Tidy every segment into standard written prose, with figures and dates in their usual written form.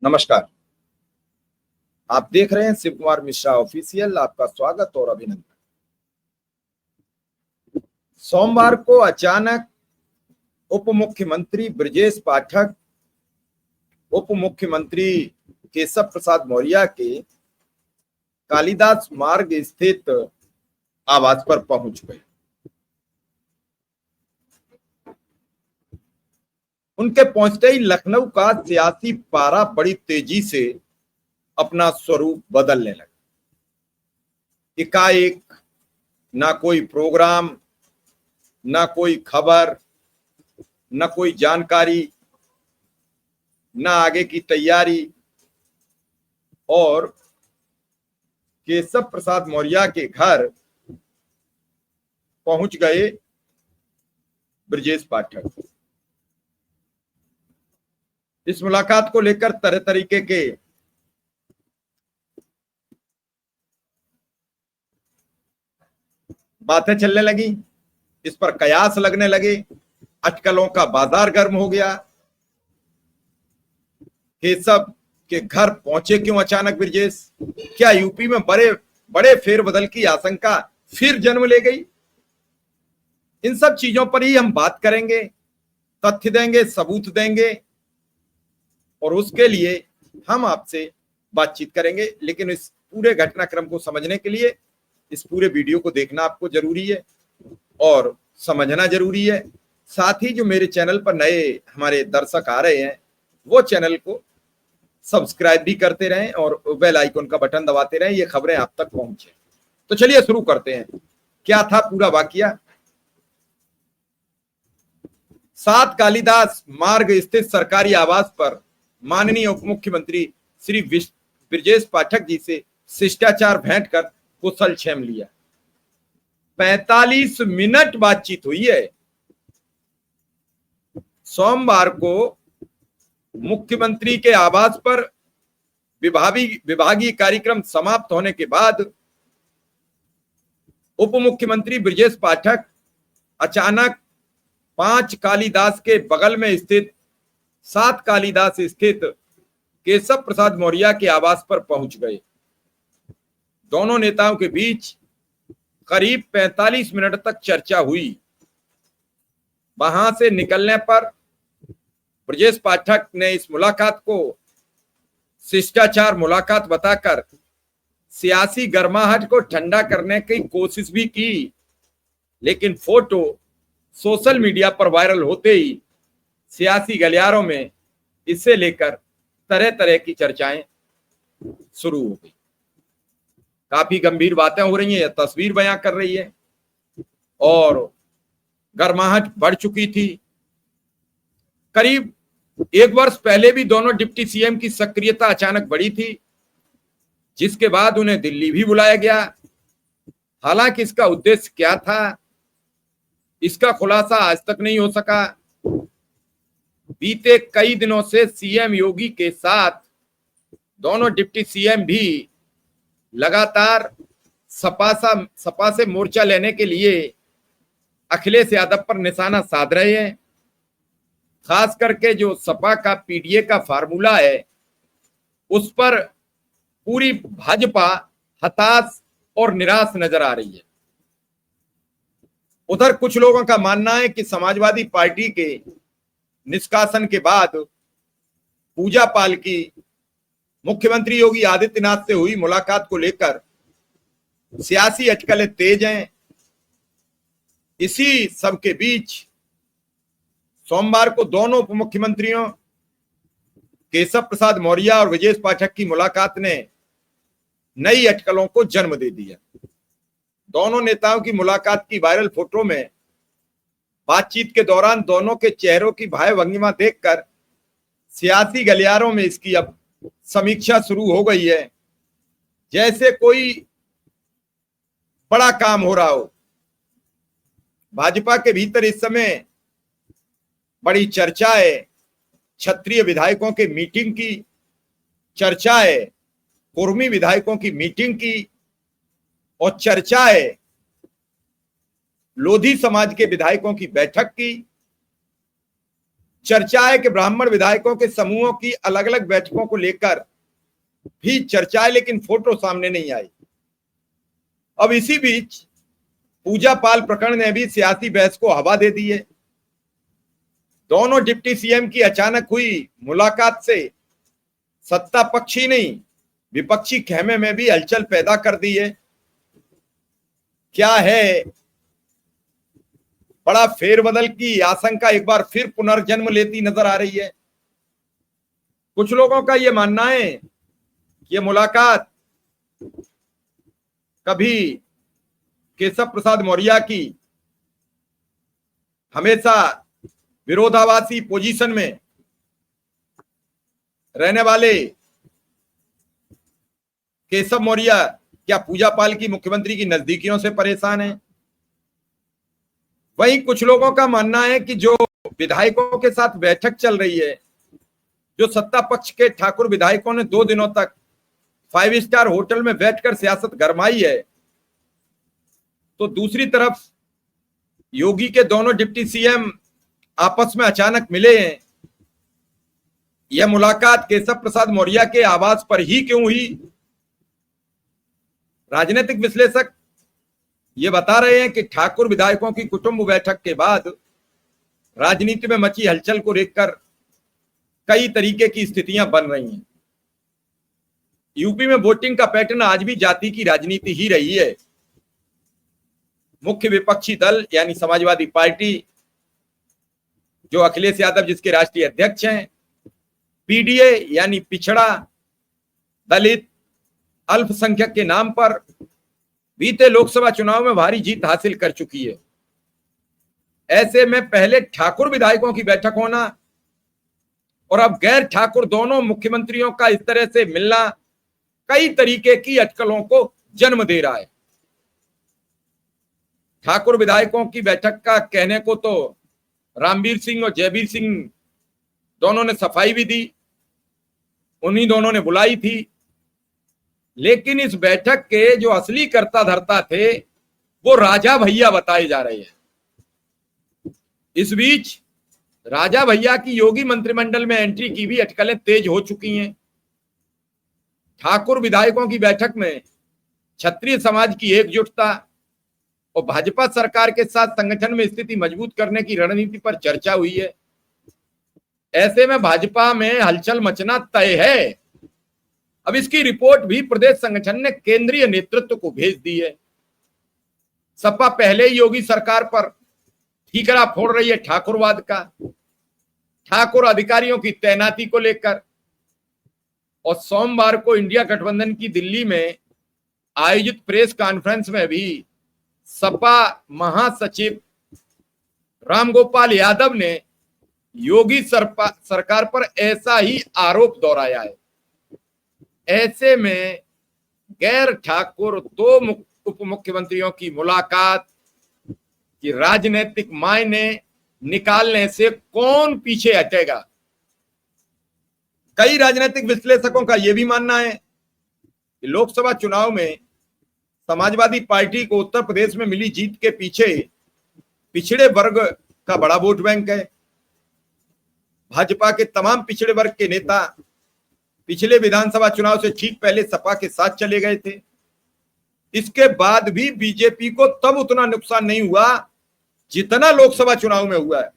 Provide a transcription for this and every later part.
नमस्कार। आप देख रहे हैं शिव कुमार मिश्रा ऑफिशियल। आपका स्वागत और अभिनंदन। सोमवार को अचानक उप मुख्यमंत्री ब्रजेश पाठक उप मुख्यमंत्री केशव प्रसाद मौर्य के कालिदास मार्ग स्थित आवास पर पहुंच गए। उनके पहुंचते ही लखनऊ का सियासी पारा बड़ी तेजी से अपना स्वरूप बदलने लगा। एकाएक ना कोई प्रोग्राम, ना कोई खबर, ना कोई जानकारी, ना आगे की तैयारी, और केशव प्रसाद मौर्य के घर पहुंच गए ब्रजेश पाठक। इस मुलाकात को लेकर तरह तरीके के बातें चलने लगी, इस पर कयास लगने लगे, अटकलों का बाजार गर्म हो गया। केशव के घर पहुंचे क्यों अचानक ब्रजेश? क्या यूपी में बड़े बड़े फेरबदल की आशंका फिर जन्म ले गई? इन सब चीजों पर ही हम बात करेंगे, तथ्य देंगे, सबूत देंगे, और उसके लिए हम आपसे बातचीत करेंगे। लेकिन इस पूरे घटनाक्रम को समझने के लिए इस पूरे वीडियो को देखना आपको जरूरी है और समझना जरूरी है। साथ ही जो मेरे चैनल पर नए हमारे दर्शक आ रहे हैं वो चैनल को सब्सक्राइब भी करते रहें और बेल आइकन का बटन दबाते रहें, ये खबरें आप तक पहुंचे। तो चलिए शुरू करते हैं। क्या था पूरा वाकया? 7 कालिदास मार्ग स्थित सरकारी आवास पर माननीय उप मुख्यमंत्री श्री ब्रजेश पाठक जी से शिष्टाचार भेंट कर कुशल क्षेम लिया। 45 मिनट बातचीत हुई है। सोमवार को मुख्यमंत्री के आवास पर विभागीय कार्यक्रम समाप्त होने के बाद उप मुख्यमंत्री ब्रजेश पाठक अचानक 5 कालिदास के बगल में स्थित 7 कालिदास स्थित केशव प्रसाद मौर्य के आवास पर पहुंच गए। दोनों नेताओं के बीच करीब 45 मिनट तक चर्चा हुई। वहां से निकलने पर ब्रजेश पाठक ने इस मुलाकात को शिष्टाचार मुलाकात बताकर सियासी गर्माहट को ठंडा करने की कोशिश भी की, लेकिन फोटो सोशल मीडिया पर वायरल होते ही सियासी गलियारों में इसे लेकर तरह तरह की चर्चाएं शुरू हो गई। काफी गंभीर बातें हो रही हैं, यह तस्वीर बयां कर रही है, और गर्माहट बढ़ चुकी थी। करीब 1 वर्ष पहले भी दोनों डिप्टी सीएम की सक्रियता अचानक बढ़ी थी, जिसके बाद उन्हें दिल्ली भी बुलाया गया। हालांकि इसका उद्देश्य क्या था, इसका खुलासा आज तक नहीं हो सका। बीते कई दिनों से सीएम योगी के साथ दोनों डिप्टी सीएम भी लगातार सपा से मोर्चा लेने के लिए अखिलेश यादव पर निशाना साध रहे हैं। खास करके जो सपा का पीडीए का फार्मूला है, उस पर पूरी भाजपा हताश और निराश नजर आ रही है। उधर कुछ लोगों का मानना है कि समाजवादी पार्टी के निष्कासन के बाद पूजा पाल की मुख्यमंत्री योगी आदित्यनाथ से हुई मुलाकात को लेकर सियासी अटकलें तेज हैं। इसी सब के बीच सोमवार को दोनों उप मुख्यमंत्रियों केशव प्रसाद मौर्य और ब्रजेश पाठक की मुलाकात ने नई अटकलों को जन्म दे दिया। दोनों नेताओं की मुलाकात की वायरल फोटो में बातचीत के दौरान दोनों के चेहरों की भाव भंगिमा देखकर सियासी गलियारों में इसकी अब समीक्षा शुरू हो गई है, जैसे कोई बड़ा काम हो रहा हो। भाजपा के भीतर इस समय बड़ी चर्चा है क्षत्रिय विधायकों के मीटिंग की, चर्चा है कुर्मी विधायकों की मीटिंग की, और चर्चा है लोधी समाज के विधायकों की बैठक की। चर्चा है कि ब्राह्मण विधायकों के समूहों की अलग अलग बैठकों को लेकर भी चर्चा है, लेकिन फोटो सामने नहीं आई। अब इसी बीच पूजा पाल प्रकरण ने भी सियासी बहस को हवा दे दी है। दोनों डिप्टी सीएम की अचानक हुई मुलाकात से सत्ता पक्षी नहीं, विपक्षी खेमे में भी हलचल पैदा कर दी है। क्या है, बड़ा फेरबदल की आशंका एक बार फिर पुनर्जन्म लेती नजर आ रही है। कुछ लोगों का यह मानना है कि यह मुलाकात कभी केशव प्रसाद मौर्य की हमेशा विरोधाभासी पोजीशन में रहने वाले केशव मौर्य क्या पूजा पाल की मुख्यमंत्री की नजदीकियों से परेशान है। वहीं कुछ लोगों का मानना है कि जो विधायकों के साथ बैठक चल रही है, जो सत्ता पक्ष के ठाकुर विधायकों ने 2 दिनों तक 5 स्टार होटल में बैठकर सियासत गरमाई है, तो दूसरी तरफ योगी के दोनों डिप्टी सीएम आपस में अचानक मिले हैं। यह मुलाकात केशव प्रसाद मौर्य के आवास पर ही क्यों हुई? राजनीतिक विश्लेषक ये बता रहे हैं कि ठाकुर विधायकों की कुटुंब बैठक के बाद राजनीति में मची हलचल को देखकर कई तरीके की स्थितियां बन रही हैं। यूपी में वोटिंग का पैटर्न आज भी जाति की राजनीति ही रही है। मुख्य विपक्षी दल यानी समाजवादी पार्टी, जो अखिलेश यादव जिसके राष्ट्रीय अध्यक्ष हैं, पीडीए यानी पिछड़ा दलित अल्पसंख्यक के नाम पर बीते लोकसभा चुनाव में भारी जीत हासिल कर चुकी है। ऐसे में पहले ठाकुर विधायकों की बैठक होना और अब गैर ठाकुर दोनों मुख्यमंत्रियों का इस तरह से मिलना कई तरीके की अटकलों को जन्म दे रहा है। ठाकुर विधायकों की बैठक का कहने को तो रामवीर सिंह और जयवीर सिंह दोनों ने सफाई भी दी, उन्हीं दोनों ने बुलाई थी, लेकिन इस बैठक के जो असली कर्ता धर्ता थे वो राजा भैया बताए जा रहे हैं। इस बीच राजा भैया की योगी मंत्रिमंडल में एंट्री की भी अटकलें तेज हो चुकी हैं। ठाकुर विधायकों की बैठक में क्षत्रिय समाज की एकजुटता और भाजपा सरकार के साथ संगठन में स्थिति मजबूत करने की रणनीति पर चर्चा हुई है। ऐसे में भाजपा में हलचल मचना तय है। अब इसकी रिपोर्ट भी प्रदेश संगठन ने केंद्रीय नेतृत्व को भेज दी है। सपा पहले ही योगी सरकार पर ठीकरा फोड़ रही है ठाकुरवाद का, ठाकुर अधिकारियों की तैनाती को लेकर। और सोमवार को इंडिया गठबंधन की दिल्ली में आयोजित प्रेस कॉन्फ्रेंस में भी सपा महासचिव रामगोपाल यादव ने योगी सरकार पर ऐसा ही आरोप दोहराया है। ऐसे में गैर ठाकुर 2 उप मुख्यमंत्रियों की मुलाकात की राजनीतिक मायने निकालने से कौन पीछे हटेगा? कई राजनीतिक विश्लेषकों का यह भी मानना है कि लोकसभा चुनाव में समाजवादी पार्टी को उत्तर प्रदेश में मिली जीत के पीछे पिछड़े वर्ग का बड़ा वोट बैंक है। भाजपा के तमाम पिछड़े वर्ग के नेता पिछले विधानसभा चुनाव से ठीक पहले सपा के साथ चले गए थे। इसके बाद भी बीजेपी को तब उतना नुकसान नहीं हुआ जितना लोकसभा चुनाव में हुआ है।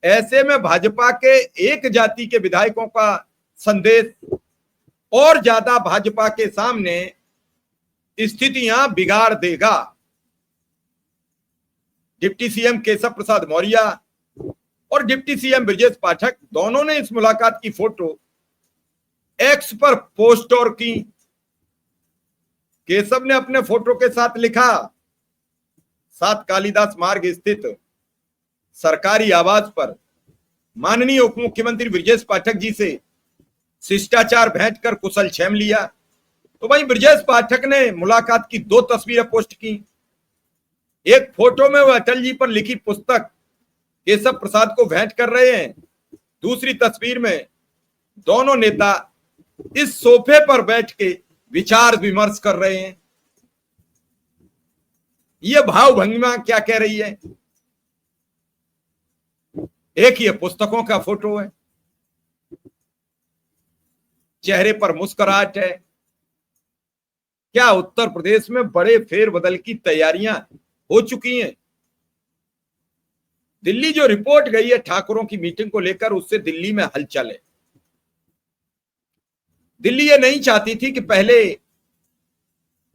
ऐसे में भाजपा के एक जाति के विधायकों का संदेश और ज्यादा भाजपा के सामने स्थितियां बिगाड़ देगा। डिप्टी सीएम केशव प्रसाद मौर्य और डिप्टी सीएम ब्रजेश पाठक दोनों ने इस मुलाकात की फोटो एक्स पर पोस्ट और की। केशव ने अपने फोटो के साथ लिखा, 7 कालिदास मार्ग स्थित सरकारी आवास पर माननीय उप मुख्यमंत्री ब्रजेश पाठक जी से शिष्टाचार भेंट कर कुशल क्षेम लिया। तो वहीं ब्रजेश पाठक ने मुलाकात की 2 तस्वीरें पोस्ट की। एक फोटो में वह अटल जी पर लिखी पुस्तक केशव प्रसाद को भेंट कर रहे हैं, दूसरी तस्वीर में दोनों नेता इस सोफे पर बैठ के विचार विमर्श कर रहे हैं। यह भाव भंगिमा क्या कह रही है? एक ये पुस्तकों का फोटो है, चेहरे पर मुस्कुराहट है। क्या उत्तर प्रदेश में बड़े फेरबदल की तैयारियां हो चुकी हैं? दिल्ली जो रिपोर्ट गई है ठाकुरों की मीटिंग को लेकर, उससे दिल्ली में हलचल है। दिल्ली ये नहीं चाहती थी कि पहले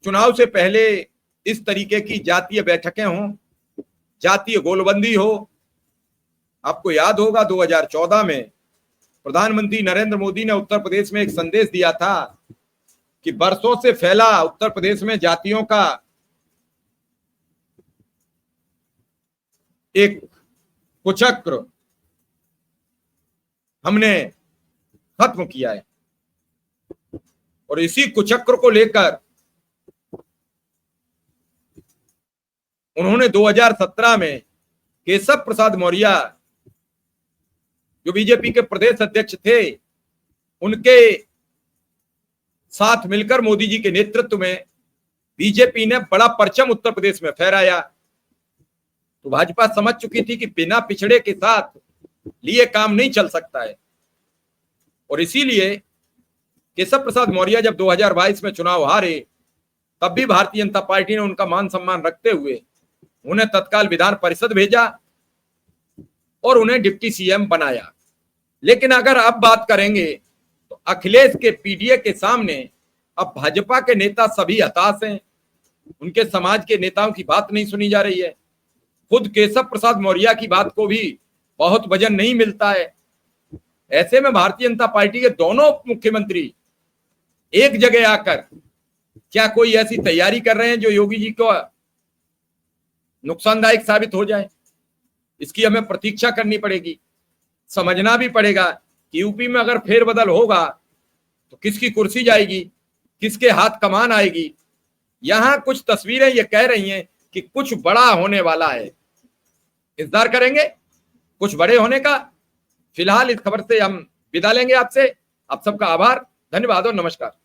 चुनाव से पहले इस तरीके की जातीय बैठकें हों, जातीय गोलबंदी हो। आपको याद होगा 2014 में प्रधानमंत्री नरेंद्र मोदी ने उत्तर प्रदेश में एक संदेश दिया था कि बरसों से फैला उत्तर प्रदेश में जातियों का एक कुचक्र हमने खत्म किया है। और इसी कुचक्र को लेकर उन्होंने 2017 में केशव प्रसाद मौर्य जो बीजेपी के प्रदेश अध्यक्ष थे, उनके साथ मिलकर मोदी जी के नेतृत्व में बीजेपी ने बड़ा परचम उत्तर प्रदेश में फहराया। तो भाजपा समझ चुकी थी कि बिना पिछड़े के साथ लिए काम नहीं चल सकता है। और इसीलिए केशव प्रसाद मौर्य जब 2022 में चुनाव हारे, तब भी भारतीय जनता पार्टी ने उनका मान सम्मान रखते हुए उन्हें तत्काल विधान परिषद भेजा और उन्हें डिप्टी सीएम बनाया। लेकिन अगर अब बात करेंगे तो अखिलेश के पीडीए के सामने अब भाजपा के नेता सभी हताश हैं। उनके समाज के नेताओं की बात नहीं सुनी जा रही है। खुद केशव प्रसाद मौर्य की बात को भी बहुत वजन नहीं मिलता है। ऐसे में भारतीय जनता पार्टी के दोनों मुख्यमंत्री एक जगह आकर क्या कोई ऐसी तैयारी कर रहे हैं जो योगी जी को नुकसानदायक साबित हो जाए? इसकी हमें प्रतीक्षा करनी पड़ेगी। समझना भी पड़ेगा कि यूपी में अगर फेरबदल होगा तो किसकी कुर्सी जाएगी, किसके हाथ कमान आएगी। यहां कुछ तस्वीरें ये कह रही हैं कि कुछ बड़ा होने वाला है। इंतजार करेंगे कुछ बड़े होने का। फिलहाल इस खबर से हम विदा लेंगे आपसे। आप सबका आभार, धन्यवाद और नमस्कार।